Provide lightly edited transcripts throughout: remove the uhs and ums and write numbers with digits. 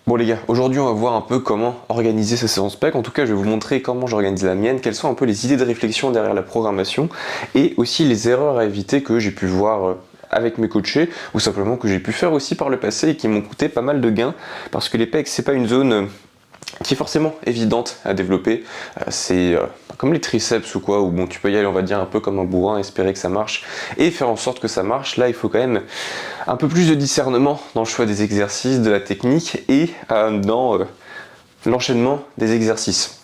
Bon les gars, aujourd'hui on va voir un peu comment organiser ces séances PEC. En tout cas, je vais vous montrer comment j'organise la mienne, quelles sont un peu les idées de réflexion derrière la programmation et aussi les erreurs à éviter que j'ai pu voir avec mes coachés ou simplement que j'ai pu faire aussi par le passé et qui m'ont coûté pas mal de gains parce que les PEC c'est pas une zone qui est forcément évidente à développer. C'est comme les triceps ou quoi, où bon, tu peux y aller, on va dire, un peu comme un bourrin, espérer que ça marche et faire en sorte que ça marche. Là, il faut quand même un peu plus de discernement dans le choix des exercices, de la technique et dans l'enchaînement des exercices.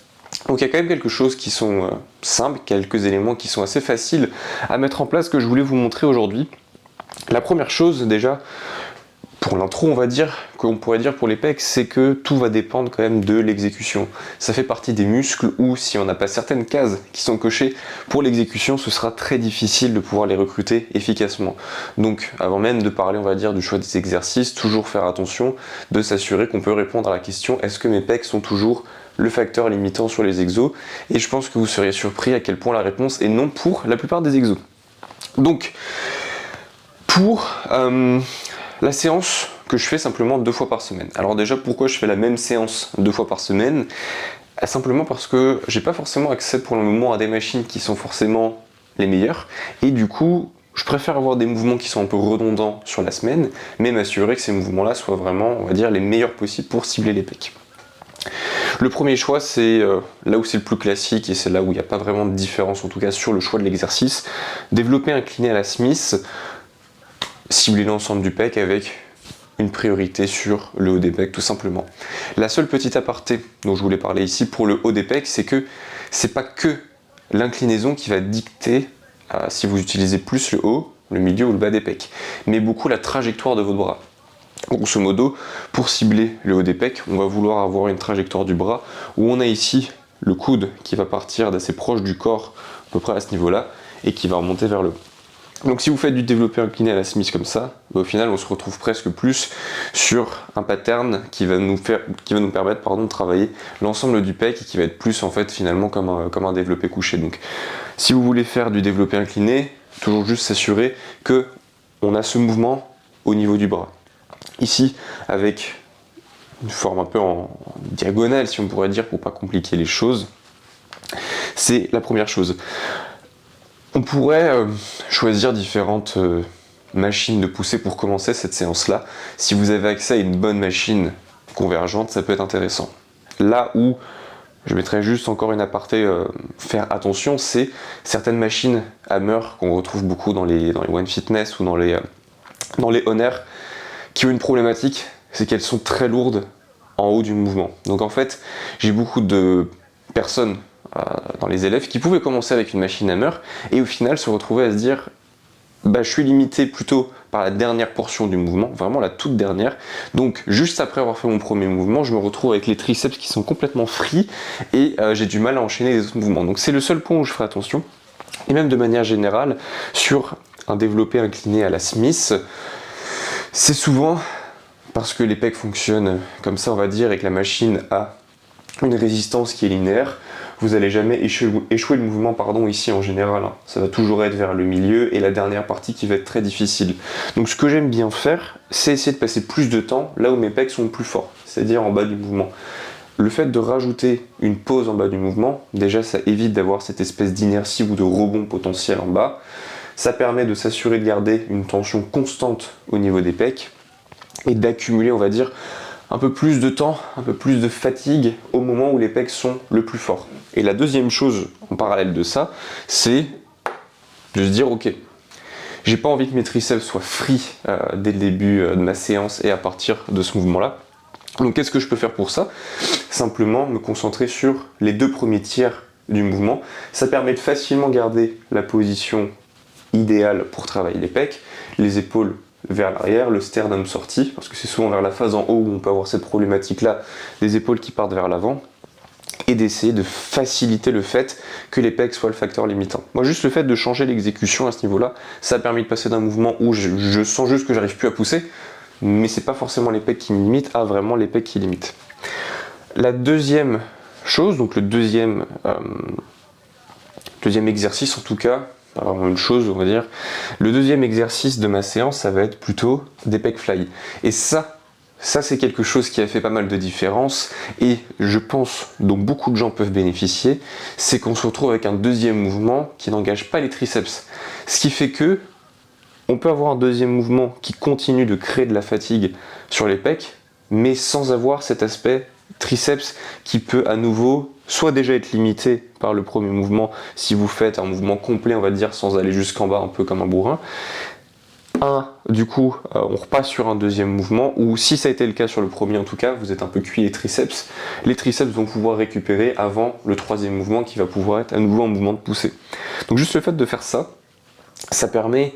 Donc il y a quand même quelque chose qui sont simples, quelques éléments qui sont assez faciles à mettre en place que je voulais vous montrer aujourd'hui. La première chose déjà, pour l'intro, on va dire, qu'on pourrait dire pour les pecs, c'est que tout va dépendre quand même de l'exécution. Ça fait partie des muscles où si on n'a pas certaines cases qui sont cochées pour l'exécution, ce sera très difficile de pouvoir les recruter efficacement. Donc avant même de parler, on va dire, du choix des exercices, toujours faire attention de s'assurer qu'on peut répondre à la question est-ce que mes pecs sont toujours le facteur limitant sur les exos? Et je pense que vous seriez surpris à quel point la réponse est non pour la plupart des exos. Donc, pour la séance que je fais simplement 2 fois par semaine. Alors déjà, pourquoi je fais la même séance 2 fois par semaine? Simplement parce que j'ai pas forcément accès pour le moment à des machines qui sont forcément les meilleures. Et du coup, je préfère avoir des mouvements qui sont un peu redondants sur la semaine, mais m'assurer que ces mouvements-là soient vraiment, on va dire, les meilleurs possibles pour cibler les pecs. Le premier choix, c'est là où c'est le plus classique et c'est là où il n'y a pas vraiment de différence, en tout cas sur le choix de l'exercice. Développer incliné à la Smith, cibler l'ensemble du pec avec une priorité sur le haut des pecs tout simplement. La seule petite aparté dont je voulais parler ici pour le haut des pecs, c'est que c'est pas que l'inclinaison qui va dicter si vous utilisez plus le haut, le milieu ou le bas des pecs, mais beaucoup la trajectoire de votre bras. Grosso modo, pour cibler le haut des pecs, on va vouloir avoir une trajectoire du bras où on a ici le coude qui va partir d'assez proche du corps, à peu près à ce niveau-là, et qui va remonter vers le haut. Donc si vous faites du développé incliné à la Smith comme ça, au final on se retrouve presque plus sur un pattern qui va nous permettre de travailler l'ensemble du pec et qui va être plus en fait finalement comme un développé couché. Donc si vous voulez faire du développé incliné, toujours juste s'assurer que on a ce mouvement au niveau du bras. Ici avec une forme un peu en diagonale si on pourrait dire pour pas compliquer les choses, c'est la première chose. On pourrait choisir différentes machines de poussée pour commencer cette séance-là. Si vous avez accès à une bonne machine convergente, ça peut être intéressant. Là où je mettrais juste encore une aparté, faire attention, c'est certaines machines Hammer qu'on retrouve beaucoup dans les One Fitness ou dans les Honor qui ont une problématique, c'est qu'elles sont très lourdes en haut du mouvement. Donc en fait, j'ai beaucoup de personnes dans les élèves qui pouvaient commencer avec une machine Hammer et au final se retrouver à se dire je suis limité plutôt par la dernière portion du mouvement, vraiment la toute dernière. Donc juste après avoir fait mon premier mouvement, je me retrouve avec les triceps qui sont complètement free et j'ai du mal à enchaîner les autres mouvements. Donc c'est le seul point où je ferai attention. Et même de manière générale, sur un développé incliné à la Smith, c'est souvent parce que les pecs fonctionnent comme ça, on va dire, et que la machine a une résistance qui est linéaire, vous n'allez jamais échouer le mouvement ici en général. Ça va toujours être vers le milieu et la dernière partie qui va être très difficile. Donc ce que j'aime bien faire, c'est essayer de passer plus de temps là où mes pecs sont le plus forts, c'est-à-dire en bas du mouvement. Le fait de rajouter une pause en bas du mouvement, déjà ça évite d'avoir cette espèce d'inertie ou de rebond potentiel en bas. Ça permet de s'assurer de garder une tension constante au niveau des pecs et d'accumuler, on va dire, un peu plus de temps, un peu plus de fatigue au moment où les pecs sont le plus forts. Et la deuxième chose en parallèle de ça, c'est de se dire ok, j'ai pas envie que mes triceps soient free dès le début de ma séance et à partir de ce mouvement-là. Donc qu'est-ce que je peux faire pour ça? Simplement me concentrer sur les 2 premiers tiers du mouvement. Ça permet de facilement garder la position idéale pour travailler les pecs, les épaules vers l'arrière, le sternum sorti, parce que c'est souvent vers la phase en haut où on peut avoir cette problématique-là, des épaules qui partent vers l'avant, et d'essayer de faciliter le fait que les pecs soient le facteur limitant. Moi, juste le fait de changer l'exécution à ce niveau-là, ça a permis de passer d'un mouvement où je sens juste que j'arrive plus à pousser, mais c'est pas forcément les pecs qui me limitent, à vraiment les pecs qui limitent. La deuxième chose, donc le deuxième exercice en tout cas, alors une chose on va dire, le deuxième exercice de ma séance ça va être plutôt des pec fly. Et ça ça c'est quelque chose qui a fait pas mal de différence et je pense dont beaucoup de gens peuvent bénéficier, c'est qu'on se retrouve avec un deuxième mouvement qui n'engage pas les triceps. Ce qui fait que on peut avoir un deuxième mouvement qui continue de créer de la fatigue sur les pecs, mais sans avoir cet aspect triceps qui peut à nouveau soit déjà être limité par le premier mouvement si vous faites un mouvement complet, on va dire, sans aller jusqu'en bas un peu comme un bourrin. Du coup, on repasse sur un deuxième mouvement, ou si ça a été le cas sur le premier en tout cas, vous êtes un peu cuit les triceps vont pouvoir récupérer avant le troisième mouvement qui va pouvoir être à nouveau un mouvement de poussée. Donc juste le fait de faire ça, ça permet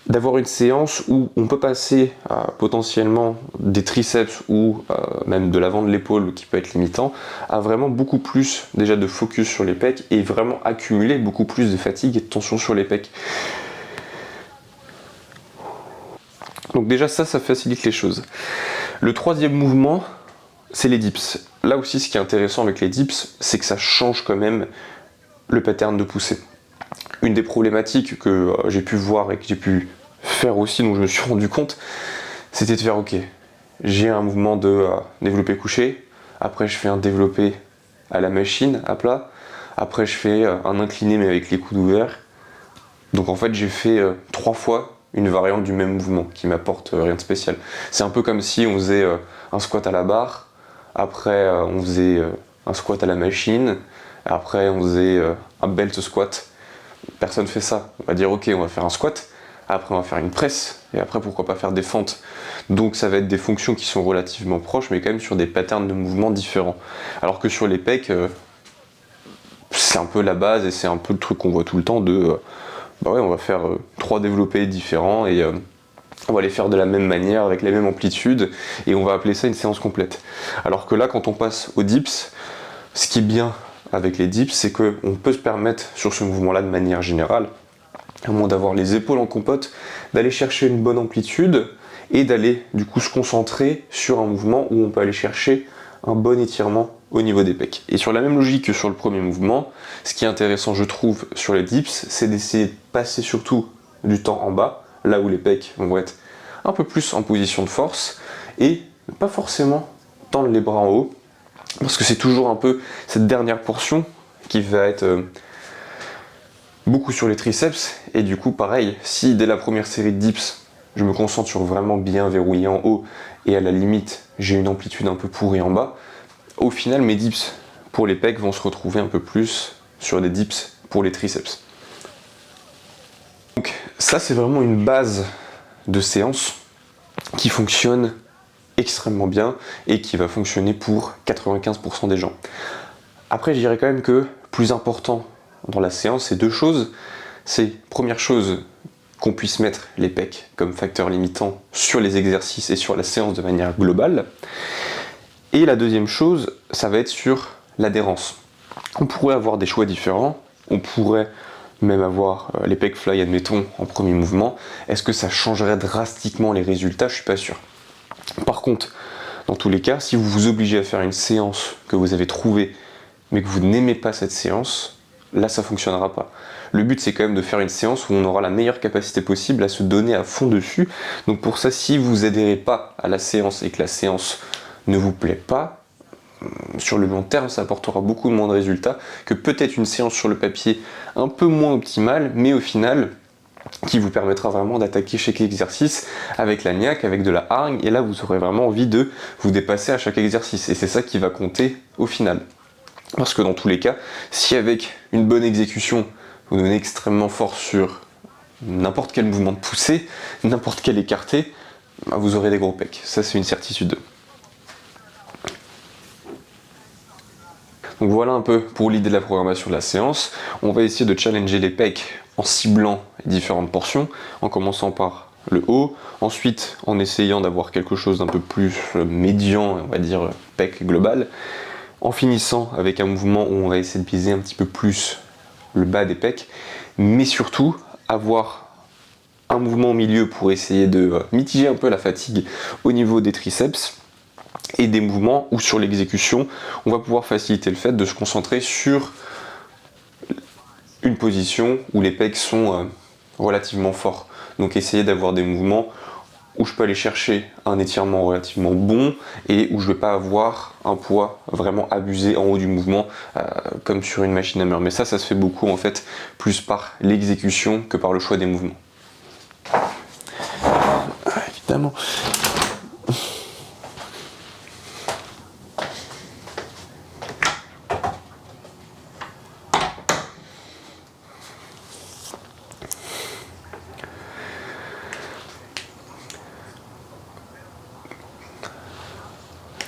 d'avoir une séance où on peut passer potentiellement des triceps ou même de l'avant de l'épaule qui peut être limitant, à vraiment beaucoup plus déjà de focus sur les pecs et vraiment accumuler beaucoup plus de fatigue et de tension sur les pecs. Donc déjà ça facilite les choses. Le troisième mouvement, c'est les dips. Là aussi ce qui est intéressant avec les dips, c'est que ça change quand même le pattern de poussée. Une des problématiques que j'ai pu voir et que j'ai pu faire aussi, dont je me suis rendu compte, c'était de faire ok, j'ai un mouvement de développé couché, après je fais un développé à la machine, à plat, après je fais un incliné mais avec les coudes ouverts. Donc en fait j'ai fait 3 fois une variante du même mouvement qui m'apporte rien de spécial. C'est un peu comme si on faisait un squat à la barre, après on faisait un squat à la machine, après on faisait un belt squat. Personne fait ça. On va dire ok, on va faire un squat, après on va faire une presse, et après pourquoi pas faire des fentes. Donc ça va être des fonctions qui sont relativement proches, mais quand même sur des patterns de mouvement différents. Alors que sur les pecs, c'est un peu la base et c'est un peu le truc qu'on voit tout le temps de bah ouais, on va faire 3 développés différents et on va les faire de la même manière, avec la même amplitude, et on va appeler ça une séance complète. Alors que là, quand on passe aux dips, ce qui est bien avec les dips, c'est qu'on peut se permettre sur ce mouvement-là de manière générale, à moins d'avoir les épaules en compote, d'aller chercher une bonne amplitude et d'aller du coup se concentrer sur un mouvement où on peut aller chercher un bon étirement au niveau des pecs. Et sur la même logique que sur le premier mouvement, ce qui est intéressant je trouve sur les dips, c'est d'essayer de passer surtout du temps en bas, là où les pecs vont être un peu plus en position de force, et pas forcément tendre les bras en haut, parce que c'est toujours un peu cette dernière portion qui va être beaucoup sur les triceps, et du coup pareil, si dès la première série de dips, je me concentre sur vraiment bien verrouiller en haut, et à la limite j'ai une amplitude un peu pourrie en bas, au final mes dips pour les pecs vont se retrouver un peu plus sur des dips pour les triceps. Donc ça c'est vraiment une base de séance qui fonctionne extrêmement bien et qui va fonctionner pour 95% des gens. Après je dirais quand même que plus important dans la séance, c'est 2 choses. C'est première chose, qu'on puisse mettre les pecs comme facteur limitant sur les exercices et sur la séance de manière globale. Et la deuxième chose, ça va être sur l'adhérence. On pourrait avoir des choix différents, on pourrait même avoir les pec fly, admettons, en premier mouvement. Est-ce que ça changerait drastiquement les résultats? Je suis pas sûr. Par contre, dans tous les cas, si vous vous obligez à faire une séance que vous avez trouvée, mais que vous n'aimez pas cette séance, là ça fonctionnera pas. Le but c'est quand même de faire une séance où on aura la meilleure capacité possible à se donner à fond dessus. Donc pour ça, si vous adhérez pas à la séance et que la séance ne vous plaît pas, sur le long terme ça apportera beaucoup moins de résultats que peut-être une séance sur le papier un peu moins optimale, mais au final qui vous permettra vraiment d'attaquer chaque exercice avec la niaque, avec de la hargne, et là vous aurez vraiment envie de vous dépasser à chaque exercice, et c'est ça qui va compter au final. Parce que dans tous les cas, si avec une bonne exécution, vous donnez extrêmement fort sur n'importe quel mouvement de poussée, n'importe quel écarté, bah vous aurez des gros pecs. Ça, c'est une certitude. Donc voilà un peu pour l'idée de la programmation de la séance. On va essayer de challenger les pecs en ciblant les différentes portions, en commençant par le haut, ensuite en essayant d'avoir quelque chose d'un peu plus médian, on va dire pec global, en finissant avec un mouvement où on va essayer de viser un petit peu plus le bas des pecs, mais surtout avoir un mouvement au milieu pour essayer de mitiger un peu la fatigue au niveau des triceps, et des mouvements où sur l'exécution, on va pouvoir faciliter le fait de se concentrer sur une position où les pecs sont relativement forts. Donc essayer d'avoir des mouvements où je peux aller chercher un étirement relativement bon et où je ne vais pas avoir un poids vraiment abusé en haut du mouvement comme sur une machine hammer. Mais ça se fait beaucoup en fait plus par l'exécution que par le choix des mouvements. Évidemment.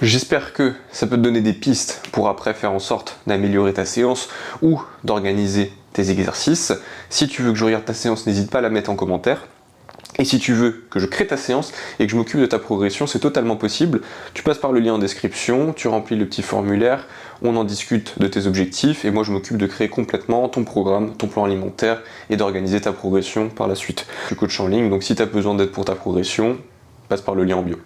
J'espère que ça peut te donner des pistes pour après faire en sorte d'améliorer ta séance ou d'organiser tes exercices. Si tu veux que je regarde ta séance, n'hésite pas à la mettre en commentaire. Et si tu veux que je crée ta séance et que je m'occupe de ta progression, c'est totalement possible. Tu passes par le lien en description, tu remplis le petit formulaire, on en discute de tes objectifs et moi je m'occupe de créer complètement ton programme, ton plan alimentaire et d'organiser ta progression par la suite. Je suis coach en ligne, donc si tu as besoin d'aide pour ta progression, passe par le lien en bio.